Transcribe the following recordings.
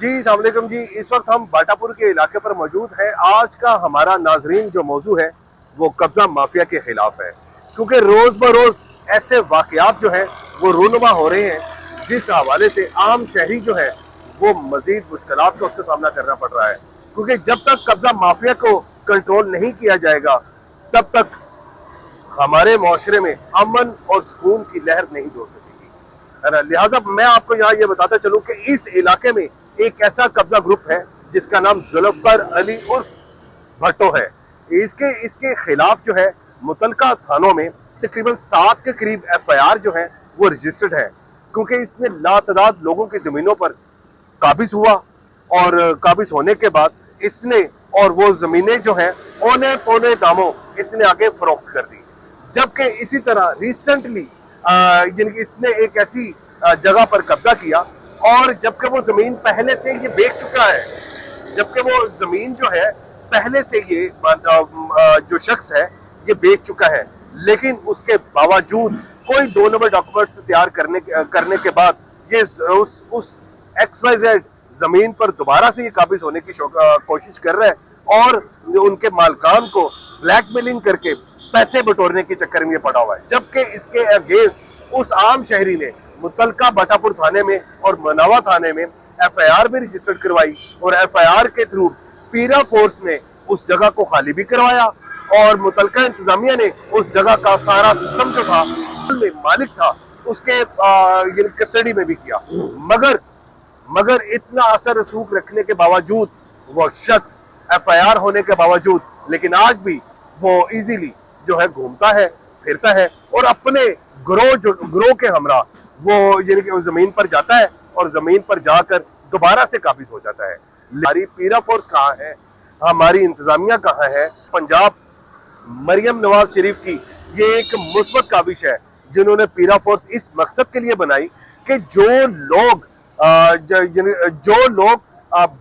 जी अस्सलाम वालेकुम जी। इस वक्त हम बाटापुर के इलाके पर मौजूद हैं। आज का हमारा नाजरीन जो मौजू है वो कब्जा माफिया के खिलाफ है, क्योंकि रोज बरोज ऐसे वाकयात जो हैं वो रूनुमा हो रहे हैं, जिस हवाले से आम शहरी जो है वो मजीद मुश्किलात का उसका सामना करना पड़ रहा है। क्योंकि जब तक कब्जा माफिया को कंट्रोल नहीं किया जाएगा तब तक हमारे माशरे में अमन और सुकून की लहर नहीं दौड़ सकेगी, है ना। लिहाजा मैं आपको यहाँ ये बताता चलूँ कि इस इलाके में एक ऐसा कब्जा ग्रुप है जिसका नाम जुल्फकार अली उर्फ भट्टो है। इसके इसके खिलाफ जो है मुतलका थानों में तकरीबन 7 के करीब FIR जो है वो रजिस्टर्ड है, क्योंकि इसने लातदाद लोगों की जमीनों पर काबिज हुआ और काबिज होने के बाद इसने और वो जमीनें जो हैं औने पौने दामों इसने आगे फरोख्त कर दी। जबकि इसी तरह रिसेंटली यानी कि इसने एक ऐसी जगह पर कब्जा किया, और जबकि वो जमीन पहले से ये बेच चुका है, जबकि वो जमीन जो है पहले से ये जो शख्स है ये बेच चुका है, लेकिन उसके बावजूद कोई 2 नंबर डॉक्यूमेंट्स तैयार करने के बाद ये उस XYZ जमीन पर दोबारा से ये काबिज होने की कोशिश कर रहा है और उनके मालकान को ब्लैकमेलिंग करके पैसे बटोरने के चक्कर में ये पड़ा हुआ है। जबकि इसके अगेंस्ट उस आम शहरी ने मुतलका बाटापुर थाने में और मनावा थाने में FIR भी रजिस्टर्ड करवाई, और FIR के थ्रू पीरा फोर्स ने उस जगह को खाली भी करवाया, और मुतलका इंतजामिया ने उस जगह का सारा सिस्टम जो था में मालिक था उसके कस्टडी में भी किया। मगर इतना असर रसूख रखने के बावजूद वो शख्स FIR होने के बावजूद लेकिन आज भी वो इजीली जो है घूमता है, फिरता है और अपने ग्रोह के हमरा वो यानी कि जमीन पर जाता है और जमीन पर जाकर दोबारा से काबिज हो जाता है। हमारी पीरा फोर्स कहाँ है, हमारी इंतजामिया कहाँ है? पंजाब मरियम नवाज शरीफ की ये एक मुस्बत काविश है जिन्होंने पीरा फोर्स इस मकसद के लिए बनाई कि जो लोग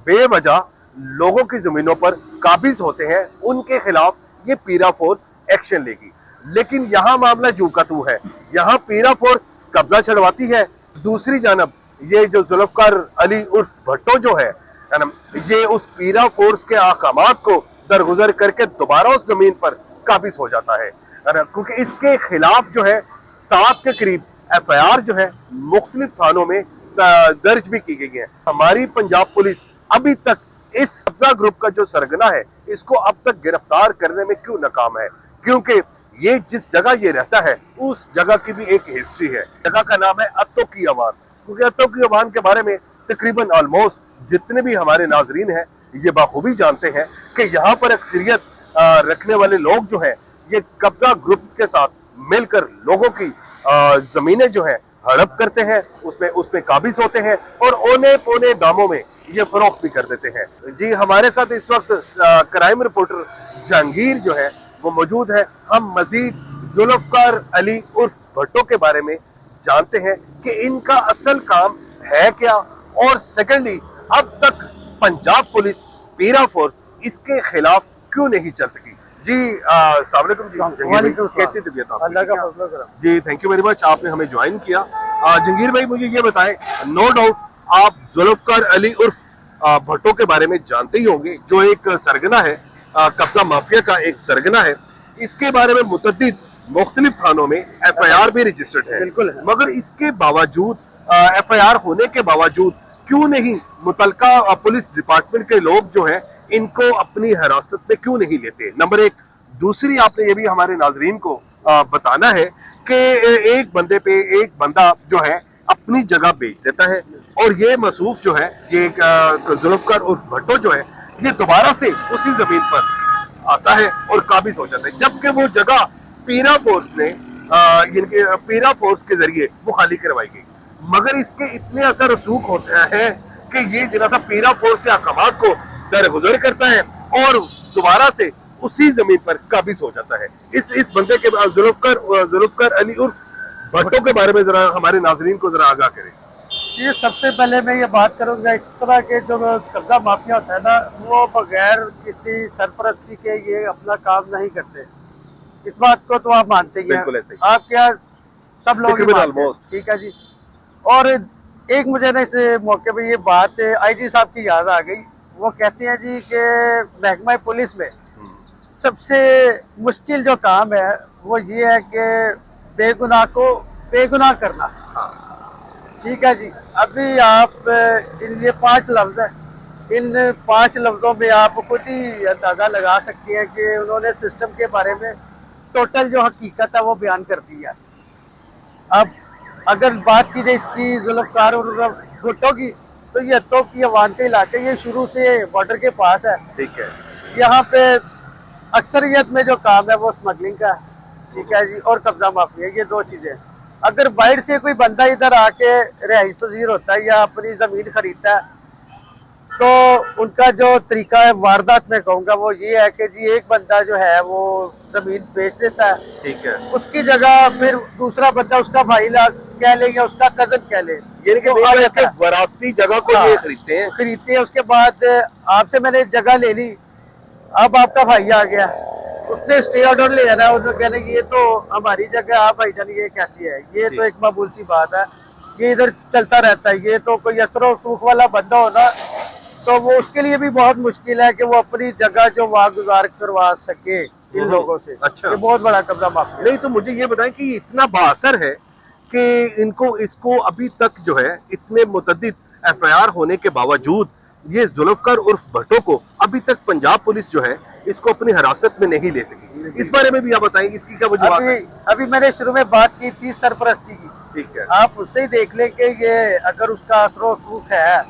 बेवजह लोगों की जमीनों पर काबिज होते हैं उनके खिलाफ ये पीरा फोर्स एक्शन लेगी। लेकिन यहाँ मामला जू का तू है, यहाँ पीरा फोर्स कब्जा छड़वाती है, दूसरी जानब ये जो जुल्फकार अली उर्फ भट्टो जो है ना, ये उस पीरा फोर्स के अहकामात को दरगुजर करके दोबारा उस जमीन पर काबिज हो जाता है ना, क्योंकि इसके खिलाफ जो है 7 के करीब FIR जो है मुख्तलिफ थानों में दर्ज भी की गई है। हमारी पंजाब पुलिस अभी तक इस कब्जा ग्रुप का जो सरगना है इसको अब तक गिरफ्तार करने में क्यों नाकाम है? क्योंकि ये जिस जगह ये रहता है उस जगह की भी एक हिस्ट्री है। जगह का नाम है अत्तो की अवान, क्योंकि अत्तो की अवान के बारे में तकरीबन ऑलमोस्ट जितने भी हमारे नाजरीन हैं ये बाखूबी जानते हैं कि यहाँ पर अक्सरियत रखने वाले लोग जो हैं ये कब्जा ग्रुप्स के साथ मिलकर लोगों की जमीनें जो है हड़प करते हैं, उसमें काबिज होते हैं और औने पौने दामों में ये फरोख्त भी कर देते हैं। जी हमारे साथ इस वक्त क्राइम रिपोर्टर जहांगीर जो है वो मौजूद है। हम मजीद जुल्फकार अली उर्फ भट्टो के बारे में जानते हैं कि इनका असल काम है क्या, और सेकेंडली अब तक पंजाब पुलिस पीरा फोर्स इसके खिलाफ क्यों नहीं चल सकी। जी अस्सलाम वालेकुम जी जहांगीर भाई, कैसी तबीयत आप? अल्लाह का फजल जी थैंक यू वेरी मच, आपने हमें ज्वाइन किया। जहांगीर भाई मुझे ये बताएं, नो डाउट आप जुल्फकार अली उर्फ भट्टो के बारे में जानते ही होंगे, जो एक सरगना है, कब्जा माफिया का एक सरगना है। इसके बारे में मुतअद्दिद मुख्तलिफ थानों में FIR भी रजिस्टर्ड है, बिल्कुल है। मगर इसके बावजूद FIR होने के बावजूद क्यों नहीं मुतलका पुलिस डिपार्टमेंट के लोग जो है इनको अपनी हिरासत में क्यों नहीं लेते? नंबर एक। दूसरी, आपने ये भी हमारे नाजरीन को बताना है कि एक बंदे पे एक बंदा जो है अपनी जगह बेच देता है, और ये मसूफ जो है ये जुल्फकार उर्फ भट्टो जो है ये दोबारा से उसी जमीन पर आता है और काबिज हो जाता है, जबकि वो जगह पीरा फोर्स ने पीरा फोर्स के जरिए वो खाली करवाई गई। मगर इसके इतने असर रसूख होते हैं कि ये जरा पीरा फोर्स के अहकामात को दरगुजर करता है और दोबारा से उसी जमीन पर काबिज हो जाता है। इस बंदे के जुल्फकार अली उर्फ भट्टो के बारे में जरा हमारे नाजरीन को जरा आगाह करें। ये सबसे पहले मैं ये बात करूंगा, इस तरह के जो कब्जा माफिया होता है ना, वो बगैर किसी सरपरस्ती के ये अपना काम नहीं करते। इस बात को तो आप मानते ही हैं, बिल्कुल ऐसे ही। आप क्या सब लोग ही मानते हैं, ऑलमोस्ट ठीक है जी। और एक मुझे ना इस मौके पे ये बात आईजी साहब की याद आ गई। वो कहते हैं जी कि महकमा पुलिस में सबसे मुश्किल जो काम है वो ये है कि बेगुनाह को बेगुनाह करना। ठीक है जी। अभी आप इन ये 5 लफ्ज है, इन 5 लफ्जों में आप खुद ही अंदाजा लगा सकते हैं कि उन्होंने सिस्टम के बारे में टोटल जो हकीकत है वो बयान कर दी है। अब अगर बात की जाए इसकी जुल्फकार और भुट्टो की, तो ये तो की अवान के इलाके ये शुरू से बॉर्डर के पास है। ठीक है। यहाँ पे अक्सरियत में जो काम है वो स्मगलिंग का है। ठीक है जी। और कब्जा माफिया, ये 2 चीजें। अगर बाहर से कोई बंदा इधर आके रिहाइश पजीर होता है या अपनी जमीन खरीदता है, तो उनका जो तरीका है वारदात में कहूँगा वो ये है कि जी एक बंदा जो है वो जमीन बेच देता है। ठीक है। उसकी जगह फिर दूसरा बंदा उसका भाई कह ले या उसका कजन कह ले, यानी कि तो इसके वरासती जगह को ये खरीदते हैं। उसके बाद आपसे मैंने जगह ले ली, अब आपका भाई आ गया, उसने स्टे ऑर्डर ले जाना है, उसने कहने की ये तो हमारी जगह, आप भाईजान ये कैसी है, ये तो एक मामूल सी बात है, ये इधर चलता रहता है। ये तो कोई असर सूख वाला बंदा होना तो वो उसके लिए भी बहुत मुश्किल है कि वो अपनी जगह जो वागुजार करवा सके इन लोगों से। अच्छा। ये बहुत बड़ा कब्जा माफिया। नहीं तो मुझे ये बताएं कि इतना बासर है कि इसको अभी तक जो है इतने मुतद्दिद एफआईआर होने के बावजूद ये जुल्फकार उर्फ भट्टो को अभी तक पंजाब पुलिस जो है इसको अपनी हिरासत में नहीं ले सकी। इस बारे में भी आप बताएंगे, इसकी क्या वजूहत है? अभी मैंने शुरू में बात की थी सरपरस्ती की। ठीक है। आप उससे ही देख लें कि ये अगर उसका असर सूख है,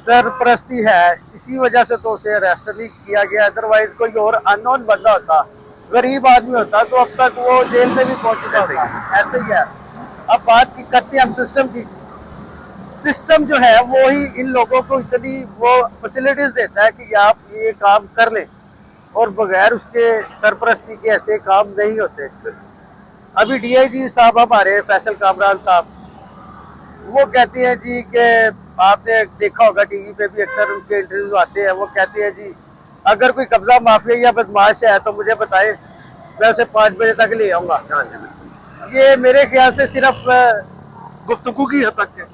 सरपरस्ती है, इसी वजह से तो उसे अरेस्ट नहीं किया गया। अदरवाइज कोई और अननोन बंदा होता, गरीब आदमी होता, तो अब तक वो जेल में भी पहुंच चुका होता। ऐसे ही है। अब बात की करते हैं हम सिस्टम की। सिस्टम जो है वो ही इन लोगों को इतनी वो फैसिलिटीज देता है कि आप ये काम कर लें, और बगैर उसके सरपरस्ती के ऐसे काम नहीं होते। अभी डीआईजी साहब हमारे फैसल कामरान साहब, वो कहते हैं जी कि आपने देखा होगा टीवी पे भी अक्सर उनके इंटरव्यू आते हैं, वो कहते हैं जी अगर कोई कब्जा माफिया या बदमाश है तो मुझे बताए, मैं उसे 5 बजे तक ले आऊंगा। ये मेरे ख्याल से सिर्फ गुफ्तगू की हद तक है,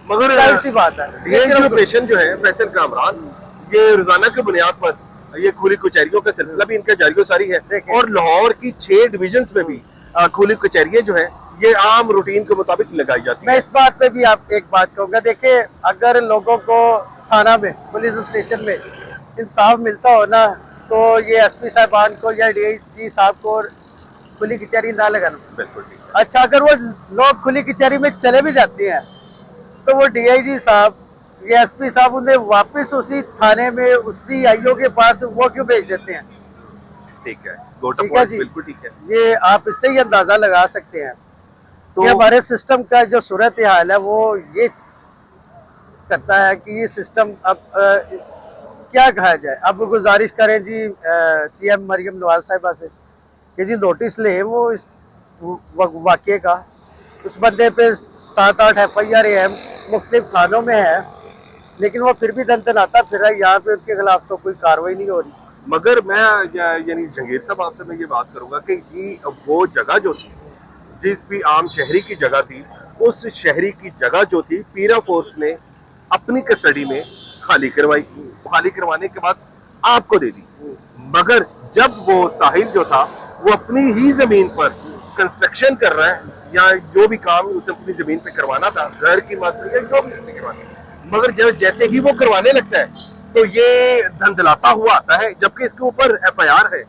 मगर जाहिर सी बात है ये जो पेशेंट जो है फैसल कामरान, ये रोजाना की बुनियाद पर ये खुली कचहरियों का सिलसिला भी इनका जारी सारी है, और लाहौर की 6 डिविजन्स में भी खुली कचहरियां जो है ये आम रूटीन के मुताबिक लगाई जाती है। मैं इस बात पे भी आप एक बात कहूँगा, देखिए अगर लोगों को थाना में, पुलिस स्टेशन में इंसाफ मिलता हो ना, तो ये एसपी साहबान को या डीआईजी साहब को खुली कचहरी ना लगाना। बिल्कुल। अच्छा, अगर वो लोग खुली कचहरी में चले भी जाते हैं तो वो डीआईजी साहब या एसपी साहब उन्हें वापस उसी थाने में उसी आईओ के पास वो क्यों भेज देते हैं? ठीक है, ठीक है जी, बिल्कुल ठीक है। ये आप इससे ही अंदाजा लगा सकते हैं तो कि हमारे सिस्टम का जो सूरत हाल है वो ये करता है कि ये सिस्टम अब क्या कहा जाए। अब गुजारिश करें जी सीएम मरियम नवाज साहिबा से कि जी नोटिस ले वो इस वाक़े का, उस बंदे पे 7-8 FIR मुख्तलिफ थानों में है, लेकिन वो फिर भी दंदनाता फिर रहा है। यहाँ पे उसके खिलाफ तो कोई कार्रवाई नहीं हो रही। मगर मैं यानी जहांगीर साहब आपसे मैं ये बात करूंगा कि ये वो जगह जो थी, जिस भी आम शहरी की जगह थी, उस शहरी की जगह जो थी पीरा फोर्स ने अपनी कस्टडी में खाली करवाई। खाली करवाने के बाद आपको दे दी, मगर जब वो साहिल जो था वो अपनी ही जमीन पर कंस्ट्रक्शन कर रहा है या जो भी काम उसे अपनी जमीन पे करवाना था, घर की मत या जो भी उसने करवाना, मगर जब जैसे ही वो करवाने लगता है तो ये धंधलाता हुआ आता है, जबकि इसके ऊपर FIR है।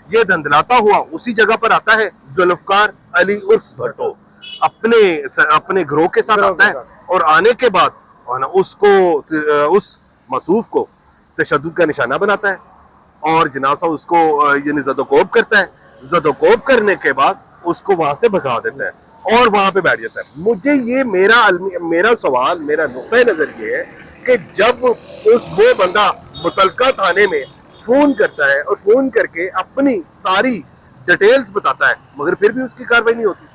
ये धंधलाता हुआ उसी जगह पर आता है जुल्फकार अली उर्फ भट्टो, अपने ग्रोह के साथ आता है, और आने के बाद उसको उस मसूफ को तशद्दुद का निशाना बनाता है और जनाब साहब उसको यानी ज़दोकोब करता है। ज़दोकोब करने के बाद उसको वहां से भगा देता है और वहां पे बैठ जाता है। मुझे ये मेरा सवाल, मेरा नुक्ता नजर ये है कि जब वो बंदा मुतलका थाने में फोन करता है और फोन करके अपनी सारी डिटेल्स बताता है, मगर फिर भी उसकी कार्रवाई नहीं होती,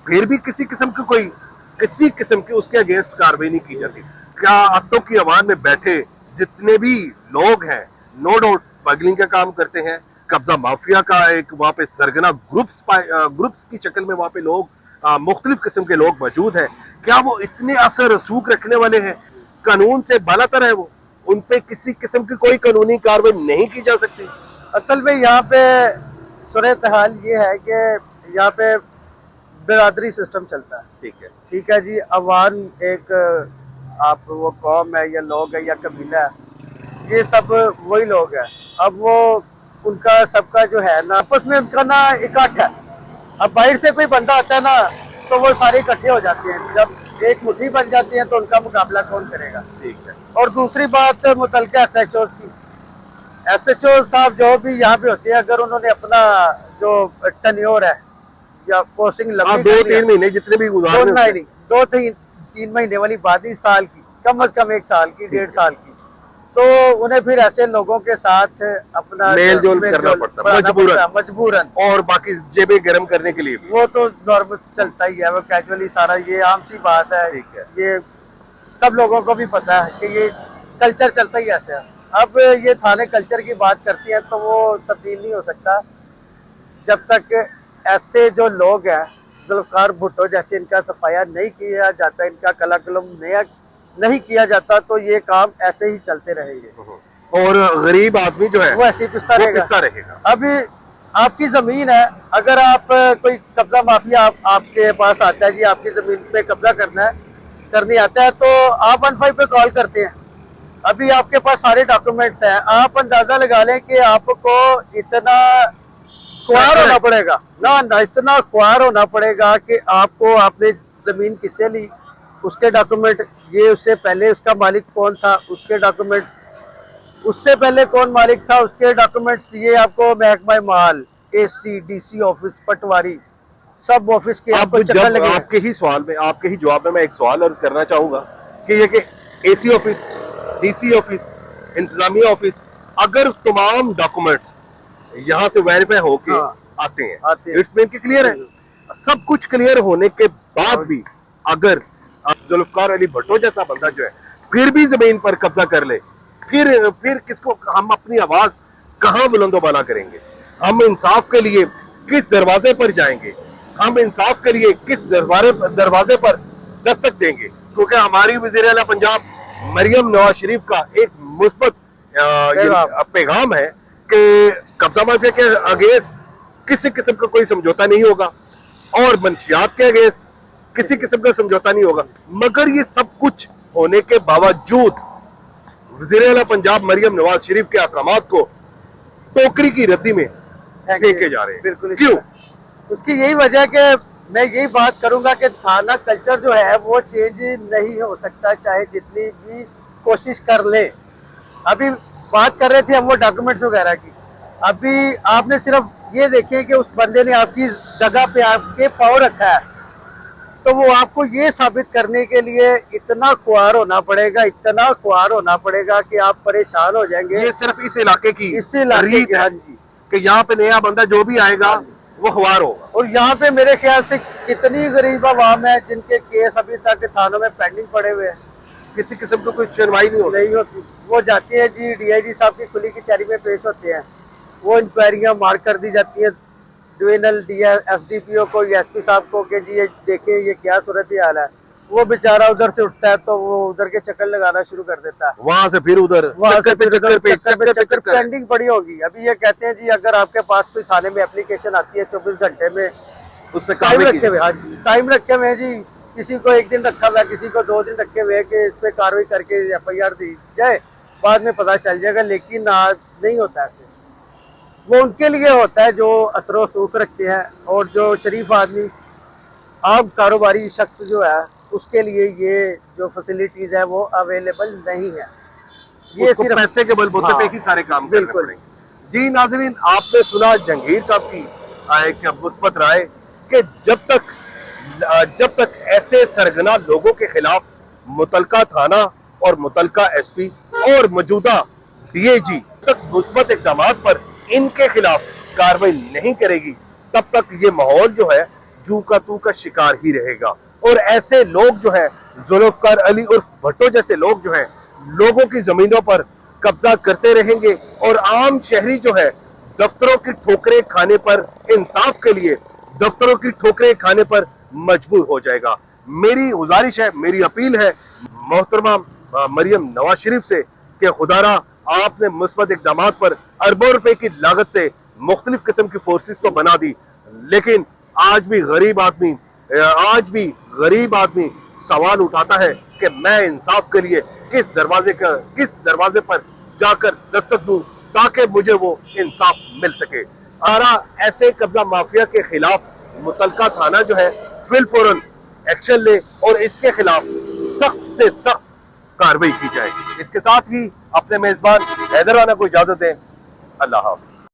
फिर भी किसी किस्म की उसके अगेंस्ट कार्रवाई नहीं की जाती। क्या अत्तों की आवाज में बैठे जितने भी लोग हैं, नो डाउट स्मगलिंग का काम करते हैं, कब्जा माफिया का एक वहां पे सरगना ग्रुप्स की शक्ल में वहां पे लोग मुख्तलिफ किस्म के लोग मौजूद हैं, क्या वो इतने असर रसूख रखने वाले हैं? कानून से बालातर है वो, उन पे किसी किस्म की कोई कानूनी कार्रवाई नहीं की जा सकती? असल में यहाँ पे सूरत हाल ये है कि यहाँ पे बिरादरी सिस्टम चलता है। ठीक है जी, अवान एक आप वो कौम है या लोग है या कबीला है, ये सब वही लोग हैं। अब वो उनका सबका जो है ना आपस में उनका ना इकट्ठ है। अब बाहर से कोई बंदा आता है ना तो वो सारे इकट्ठे हो जाते हैं, जब एक मुट्ठी बन जाती है तो उनका मुकाबला कौन करेगा। ठीक है। और दूसरी बात मुतलका SHO की, SHO साहब जो भी यहाँ पे होते हैं, अगर उन्होंने अपना जो टन्योर है या पोस्टिंग लंबी 2-3 महीने जितने भी गुजारे, नहीं 2-3 महीने वाली बात ही, साल की कम से कम 1 साल की 1.5 साल की, तो उन्हें फिर ऐसे लोगों के साथ अपना मेल जोल करना पड़ता है मजबूरन, और बाकी जेबें गर्म करने के लिए भी। वो तो नॉर्मल चलता ही है, वो कैजुअली सारा, ये आम सी बात है। ठीक है। ये सब लोगों को भी पता है कि ये कल्चर चलता ही ऐसे है। अब ये थाने कल्चर की बात करती है तो वो तब्दील नहीं हो सकता जब तक ऐसे जो लोग हैं जुल्फ़िकार भुट्टो जैसे इनका सफाया नहीं किया जाता, इनका कलाकलम नया नहीं किया जाता, तो ये काम ऐसे ही चलते रहेंगे और गरीब आदमी जो है वो ऐसे ही पिसता रहेगा। अभी आपकी जमीन है, अगर आप कोई कब्जा माफिया आपके पास आता है जी, आपकी जमीन पे कब्जा करने आता है, तो आप 15 पे कॉल करते हैं। अभी आपके पास सारे डॉक्यूमेंट्स हैं, आप अंदाजा लगा लें कि आपको इतना ख्वार होना पड़ेगा ना इतना ख्वार होना पड़ेगा कि आपको आपने जमीन किससे ली, उसके डॉक्यूमेंट, ये उससे पहले उसका मालिक कौन था, उसके डॉक्यूमेंट, उससे पहले कौन मालिक था, उसके डॉक्यूमेंट्स, ये आपको महकमा माल, AC DC ऑफिस, पटवारी, सब ऑफिस के आपको चक्कर लगे। आपके ही सवाल में, आपके ही जवाब में मैं एक सवाल अर्ज करना चाहूंगा कि ये कि AC ऑफिस, DC ऑफिस, इंतजामिया ऑफिस, अगर तमाम डॉक्यूमेंट्स यहाँ से वेरीफाई होके आते हैं, इट्स मीन कि क्लियर है, सब कुछ क्लियर होने के बाद भी अगर जुल्फ़िकार अली भुट्टो जैसा बंदा जो है फिर भी जमीन पर कब्जा कर ले, फिर किसको, हम अपनी आवाज कहाँ बुलंदो बाला करेंगे? हम इंसाफ के लिए किस दरवाजे पर जाएंगे? हम इंसाफ के लिए किस दरवाजे पर दस्तक देंगे? क्योंकि हमारी वज़ीर आला पंजाब मरियम नवाज शरीफ का एक मुस्बत पैगाम है कि कब्जा माफिया के अगेंस्ट किसी किस्म का कोई समझौता नहीं होगा और मंशियात के अगेंस्ट किसी किस्म का समझौता नहीं होगा। मगर ये सब कुछ होने के बावजूद वज़ीर आला पंजाब मरियम नवाज शरीफ के अहकामात को टोकरी की रद्दी में फेंके जा रहे हैं। बिल्कुल। क्यों? उसकी यही वजह कि मैं यही बात करूंगा कि थाना कल्चर जो है वो चेंज नहीं हो सकता, चाहे जितनी भी कोशिश कर ले। अभी बात कर रहे थे हम वो डॉक्यूमेंट्स वगैरह की, अभी आपने सिर्फ ये देखे कि उस बंदे ने आपकी जगह पे आपके पाँव रखा है, तो वो आपको ये साबित करने के लिए इतना ख्वार होना पड़ेगा, इतना ख्वार होना पड़ेगा कि आप परेशान हो जाएंगे। ये सिर्फ इस इलाके की रीत है कि यहाँ पे नया बंदा जो भी आएगा वो ख्वार होगा। और यहाँ पे मेरे ख्याल से कितनी गरीब आवाम है जिनके केस अभी तक थानों में पेंडिंग पड़े हुए हैं, किसी किस्म की कोई सुनवाई नहीं होती। वो जाती है जी DIG साहब की खुली कचहरी में पेश होते हैं, वो इंक्वायरियां मार्क कर दी जाती है डिविजनल SDPO को, SP साहब को कि जी ये देखे ये क्या सूरत हाल है। वो बेचारा उधर से उठता है तो वो उधर के चक्कर लगाना शुरू कर देता है, वहां से फिर उधर चक्कर पेंडिंग पड़ी होगी। अभी ये कहते हैं जी अगर आपके पास कोई थाने में एप्लीकेशन आती है 24 घंटे में, उसमें टाइम रखे हुए, हाँ जी टाइम रखे हुए जी, किसी को 1 दिन रखा हुआ है, किसी को 2 दिन रखे हुए कि इस पे कार्रवाई करके FIR दी जाए, बाद में पता चल जाएगा। लेकिन आज नहीं होता ऐसे, वो उनके लिए होता है जो असर सूख रखते हैं, और जो शरीफ आदमी आम कारोबारी शख्स जो है उसके लिए ये जो फैसिलिटीज है वो अवेलेबल नहीं है। ये सिर्फ पैसे के बलबूते पे ही सारे काम करने पड़ेंगे। जी नाज़रीन, आपने सुना जहांगीर साहब की एक मुस्बत राय कि जब तक ऐसे सरगना लोगों के खिलाफ मुतलका थाना और मुतलका SP और मौजूदा DIG तक मुस्बत इक़दाम पर इनके खिलाफ कार्रवाई नहीं करेगी, तब तक ये माहौल जो है जू का तू का शिकार ही रहेगा। और ऐसे लोग जो है जुल्फ़िकार अली उर्फ भुट्टो जैसे लोग जो हैं लोगों की जमीनों पर कब्जा करते रहेंगे, और आम शहरी जो है दफ्तरों की ठोकरें खाने पर, इंसाफ के लिए दफ्तरों की ठोकरें खाने पर मजबूर हो जाएगा। मेरी गुजारिश है, मेरी अपील है मोहतरमा मरियम नवाज शरीफ से कि खुदारा आपने मुस्बत इकदाम पर अरबों रुपए की लागत से मुख्तलिफ किस्म की फोर्सेस तो बना दी, लेकिन आज भी गरीब आदमी सवाल उठाता है कि मैं इंसाफ के लिए किस दरवाजे पर जाकर दस्तक दूं ताकि मुझे वो इंसाफ मिल सके। ऐसे कब्जा माफिया के खिलाफ मुतलका थाना जो है फिल फौरन एक्शन ले और इसके खिलाफ सख्त से सख्त कार्रवाई की जाए। इसके साथ ही अपने मेजबान हैदर राना को इजाजत दें। अल्लाह हाफिज।